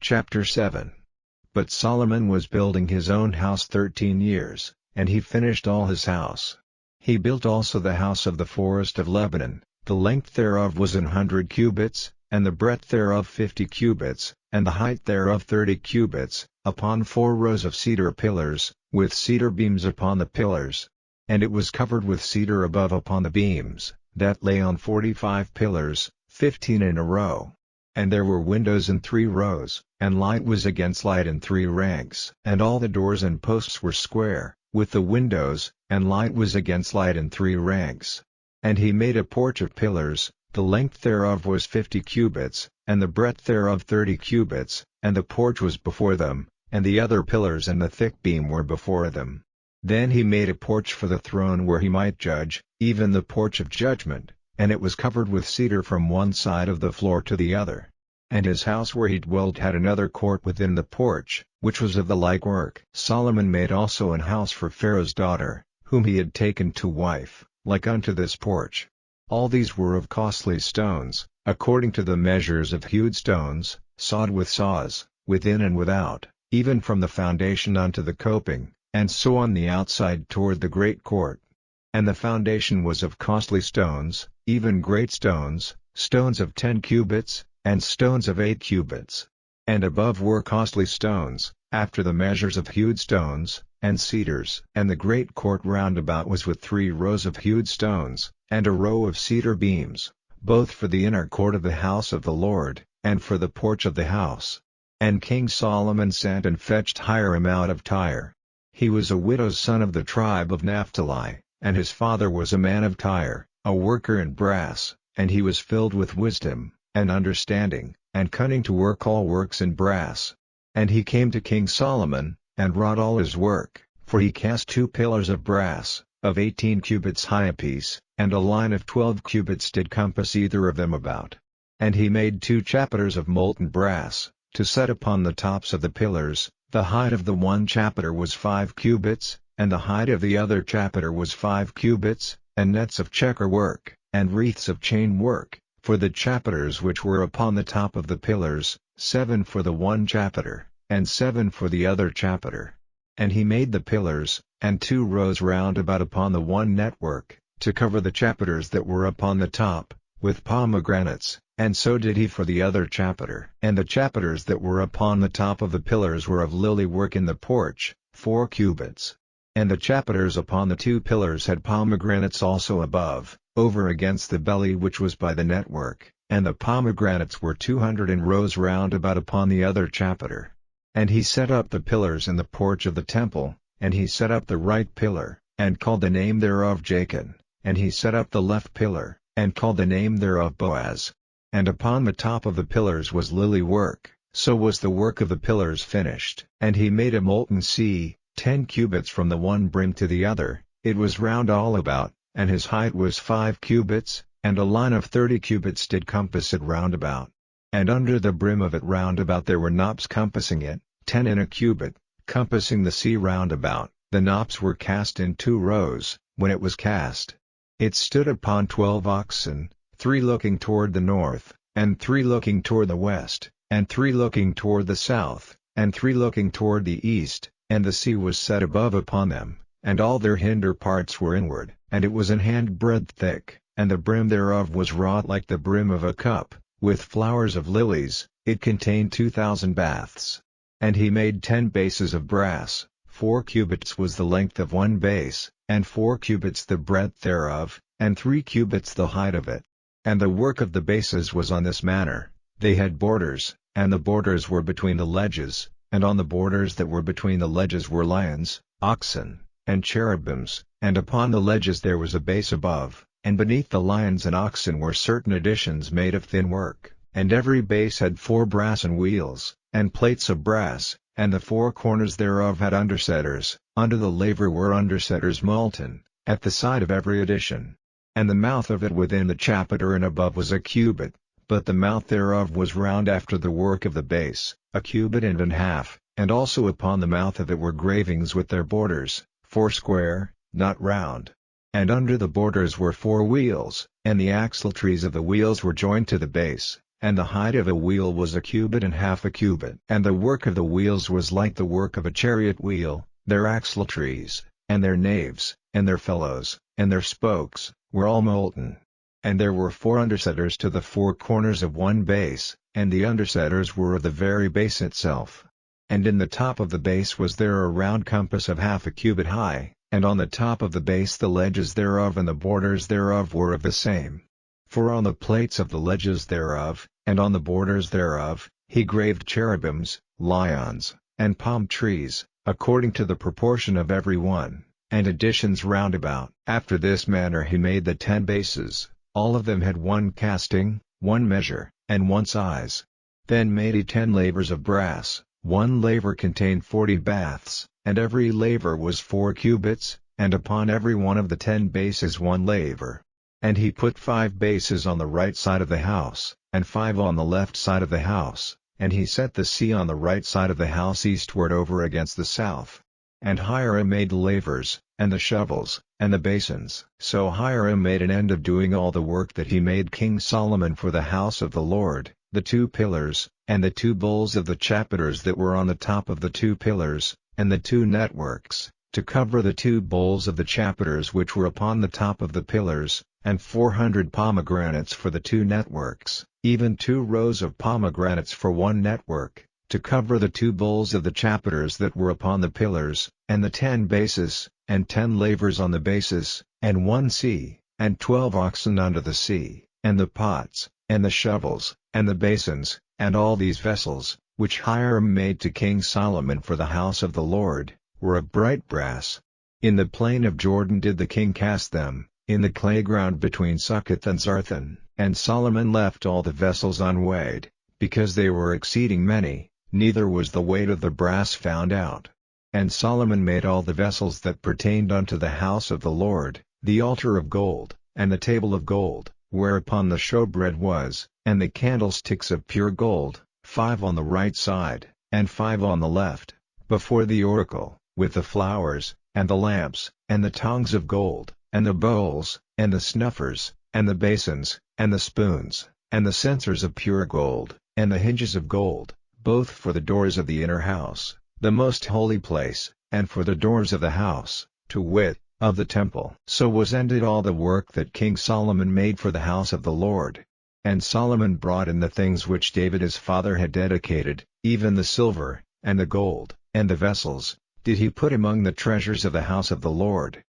Chapter 7. But Solomon was building his own house 13 years, and he finished all his house. He built also the house of the forest of Lebanon, the length thereof was 100 cubits, and the breadth thereof 50 cubits, and the height thereof 30 cubits, upon 4 rows of cedar pillars, with cedar beams upon the pillars. And it was covered with cedar above upon the beams, that lay on 45 pillars, 15 in a row. And there were windows in 3 rows, and light was against light in 3 ranks. And all the doors and posts were square, with the windows, and light was against light in 3 ranks. And he made a porch of pillars, the length thereof was 50 cubits, and the breadth thereof 30 cubits, and the porch was before them, and the other pillars and the thick beam were before them. Then he made a porch for the throne where he might judge, even the porch of judgment, and it was covered with cedar from one side of the floor to the other. And his house where he dwelt had another court within the porch, which was of the like work. Solomon made also an house for Pharaoh's daughter, whom he had taken to wife, like unto this porch. All these were of costly stones, according to the measures of hewed stones, sawed with saws, within and without, even from the foundation unto the coping, and so on the outside toward the great court. And the foundation was of costly stones, even great stones, stones of 10 cubits, and stones of 8 cubits. And above were costly stones, after the measures of hewed stones, and cedars. And the great court round about was with 3 rows of hewed stones, and a row of cedar beams, both for the inner court of the house of the Lord, and for the porch of the house. And King Solomon sent and fetched Hiram out of Tyre. He was a widow's son of the tribe of Naphtali, and his father was a man of Tyre, a worker in brass, and he was filled with wisdom, and understanding, and cunning to work all works in brass. And he came to King Solomon, and wrought all his work, for he cast 2 pillars of brass, of 18 cubits high apiece, and a line of 12 cubits did compass either of them about. And he made 2 chapiters of molten brass, to set upon the tops of the pillars. The height of the one chapiter was 5 cubits, and the height of the other chapiter was 5 cubits, and nets of checker work, and wreaths of chain work, for the chapiters which were upon the top of the pillars, 7 for the one chapiter, and 7 for the other chapiter. And he made the pillars, and 2 rows round about upon the one network, to cover the chapiters that were upon the top, with pomegranates, and so did he for the other chapiter. And the chapiters that were upon the top of the pillars were of lily work in the porch, 4 cubits. And the chapiters upon the 2 pillars had pomegranates also above, over against the belly which was by the network, and the pomegranates were 200 in rows round about upon the other chapiter. And he set up the pillars in the porch of the temple, and he set up the right pillar, and called the name thereof Jachin, and he set up the left pillar, and called the name thereof Boaz. And upon the top of the pillars was lily work, so was the work of the pillars finished. And he made a molten sea, 10 cubits from the one brim to the other, it was round all about, and his height was 5 cubits, and a line of 30 cubits did compass it round about. And under the brim of it round about there were knops compassing it, 10 in a cubit, compassing the sea round about. The knops were cast in 2 rows, when it was cast. It stood upon 12 oxen, 3 looking toward the north, and 3 looking toward the west, and 3 looking toward the south, and 3 looking toward the east, and the sea was set above upon them, and all their hinder parts were inward, and it was an handbreadth thick, and the brim thereof was wrought like the brim of a cup, with flowers of lilies. It contained 2,000 baths. And he made 10 bases of brass, 4 cubits was the length of one base, and 4 cubits the breadth thereof, and 3 cubits the height of it. And the work of the bases was on this manner: they had borders, and the borders were between the ledges, and on the borders that were between the ledges were lions, oxen, and cherubims, and upon the ledges there was a base above, and beneath the lions and oxen were certain additions made of thin work, and every base had 4 brassen wheels, and plates of brass, and the 4 corners thereof had undersetters. Under the laver were undersetters molten, at the side of every addition. And the mouth of it within the chapiter and above was a cubit, but the mouth thereof was round after the work of the base, a cubit and an half, and also upon the mouth of it were gravings with their borders, 4 square, not round. And under the borders were 4 wheels, and the axletrees of the wheels were joined to the base, and the height of a wheel was a cubit and half a cubit. And the work of the wheels was like the work of a chariot wheel, their axletrees, and their naves, and their felloes, and their spokes, were all molten. And there were 4 undersetters to the 4 corners of one base, and the undersetters were of the very base itself. And in the top of the base was there a round compass of half a cubit high, and on the top of the base the ledges thereof and the borders thereof were of the same. For on the plates of the ledges thereof, and on the borders thereof, he graved cherubims, lions, and palm trees, according to the proportion of every one, and additions round about. After this manner he made the 10 bases, all of them had one casting, one measure, and one size. Then made he 10 lavers of brass, one laver contained 40 baths, and every laver was 4 cubits, and upon every one of the 10 bases one laver. And he put 5 bases on the right side of the house, and 5 on the left side of the house, and he set the sea on the right side of the house eastward over against the south. And Hiram made the lavers, and the shovels, and the basins. So Hiram made an end of doing all the work that he made King Solomon for the house of the Lord, the 2 pillars, and the 2 bowls of the chapiters that were on the top of the 2 pillars, and the 2 networks, to cover the 2 bowls of the chapiters which were upon the top of the pillars, and 400 pomegranates for the 2 networks, even 2 rows of pomegranates for one network, to cover the 2 bowls of the chapiters that were upon the pillars, and the 10 bases, and 10 lavers on the bases, and 1 sea, and 12 oxen under the sea, and the pots, and the shovels, and the basins, and all these vessels, which Hiram made to King Solomon for the house of the Lord, were of bright brass. In the plain of Jordan did the king cast them, in the clay ground between Succoth and Zarthan. And Solomon left all the vessels unweighed, because they were exceeding many, neither was the weight of the brass found out. And Solomon made all the vessels that pertained unto the house of the Lord, the altar of gold, and the table of gold, whereupon the showbread was, and the candlesticks of pure gold, 5 on the right side, and 5 on the left, before the oracle, with the flowers, and the lamps, and the tongs of gold, and the bowls, and the snuffers, and the basins, and the spoons, and the censers of pure gold, and the hinges of gold, both for the doors of the inner house, the most holy place, and for the doors of the house, to wit, of the temple. So was ended all the work that King Solomon made for the house of the Lord. And Solomon brought in the things which David his father had dedicated, even the silver, and the gold, and the vessels, did he put among the treasures of the house of the Lord.